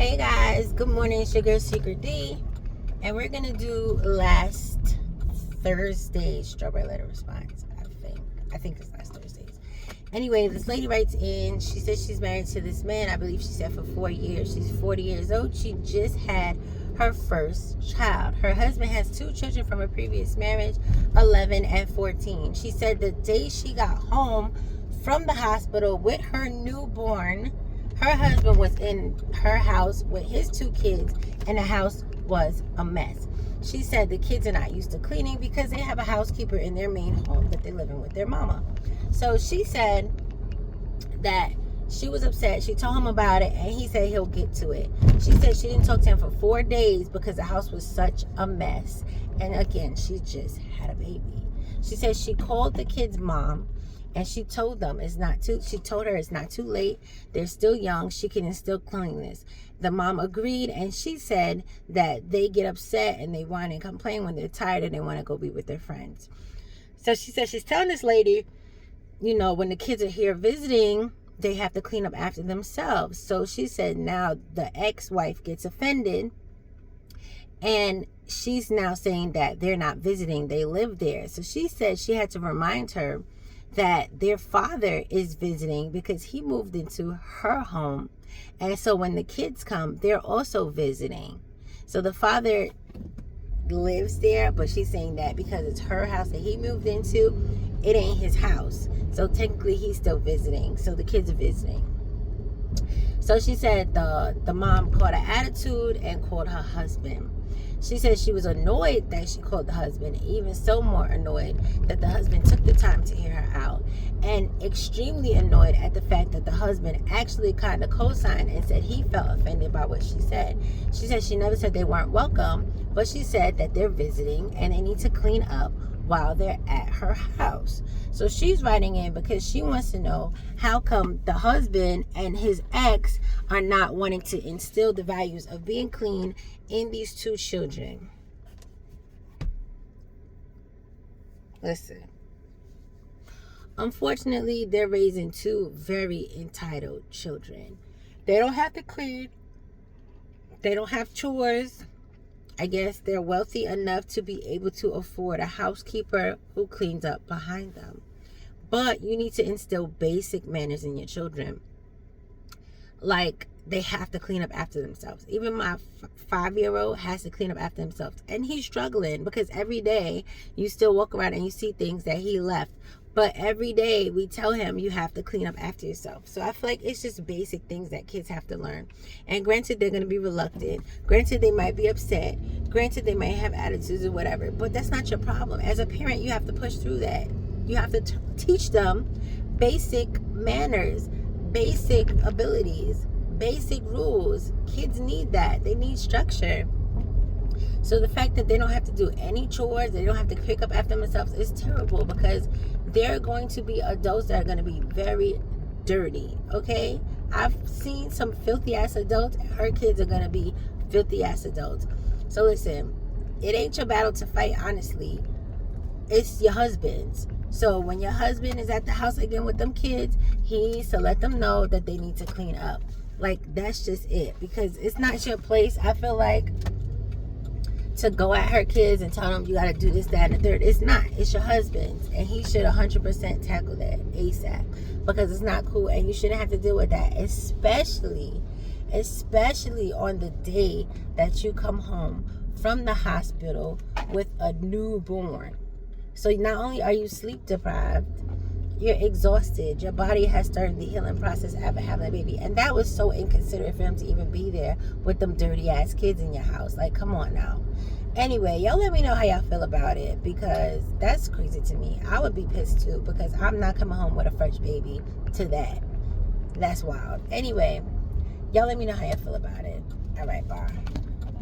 Hey guys, good morning. It's your girl SeekretD, and we're gonna do last Thursday's strawberry letter response. I think it's last Thursday's. Anyway, this lady writes in. She says she's married to this man. I believe she said for 4 years. She's 40 years old. She just had her first child. Her husband has 2 children from a previous marriage, 11 and 14. She said the day she got home from the hospital with her newborn, her husband was in her house with his 2 kids, and the house was a mess. She said the kids are not used to cleaning because they have a housekeeper in their main home that they're living with their mama. So she said that she was upset. She told him about it, and he said he'll get to it. She said she didn't talk to him for 4 days because the house was such a mess. And again, she just had a baby. She said she called the kid's mom, and she told them she told her it's not too late. They're still young. She can instill cleanliness. The mom agreed, and she said that they get upset and they whine and complain when they're tired and they want to go be with their friends. So she said she's telling this lady, you know, when the kids are here visiting, they have to clean up after themselves. So she said now the ex-wife gets offended, and she's now saying that they're not visiting, they live there. So she said she had to remind her that their father is visiting because he moved into her home. And so when the kids come, they're also visiting. So the father lives there, but she's saying that because it's her house that he moved into, it ain't his house. So technically he's still visiting. So the kids are visiting. So she said the mom caught an attitude and called her husband. She said she was annoyed that she called the husband, even so more annoyed that the husband took the time to hear her out, and extremely annoyed at the fact that the husband actually kind of co-signed and said he felt offended by what she said. She said she never said they weren't welcome, but she said that they're visiting and they need to clean up while they're at her house. So she's writing in because she wants to know how come the husband and his ex are not wanting to instill the values of being clean in these 2 children. Listen, unfortunately, they're raising 2 very entitled children. They don't have to clean. They don't have chores. I guess they're wealthy enough to be able to afford a housekeeper who cleans up behind them. But you need to instill basic manners in your children. Like, they have to clean up after themselves. Even my 5-year-old has to clean up after themselves. And he's struggling because every day you still walk around and you see things that he left. But every day we tell him you have to clean up after yourself. So I feel like it's just basic things that kids have to learn. And granted, they're going to be reluctant. Granted, they might be upset. Granted, they might have attitudes or whatever. But that's not your problem. As a parent, you have to push through that. You have to teach them basic manners, basic abilities, basic rules. Kids need that. They need structure. So the fact that they don't have to do any chores, they don't have to pick up after themselves, is terrible because they're going to be adults that are going to be very dirty, okay? I've seen some filthy ass adults, and her kids are going to be filthy ass adults. So listen, it ain't your battle to fight, honestly. It's your husband's. So when your husband is at the house again with them kids, he needs to let them know that they need to clean up. Like, that's just it. Because it's not your place, I feel like, to go at her kids and tell them you got to do this, that, and the third. It's not. It's your husband's. And he should 100% tackle that ASAP. Because it's not cool. And you shouldn't have to deal with that. Especially on the day that you come home from the hospital with a newborn. So not only are you sleep deprived, you're exhausted. Your body has started the healing process after having a baby. And that was so inconsiderate for him to even be there with them dirty ass kids in your house. Like, come on now. Anyway, y'all let me know how y'all feel about it, because that's crazy to me. I would be pissed too, because I'm not coming home with a fresh baby to that. That's wild. Anyway, y'all let me know how y'all feel about it. All right, bye.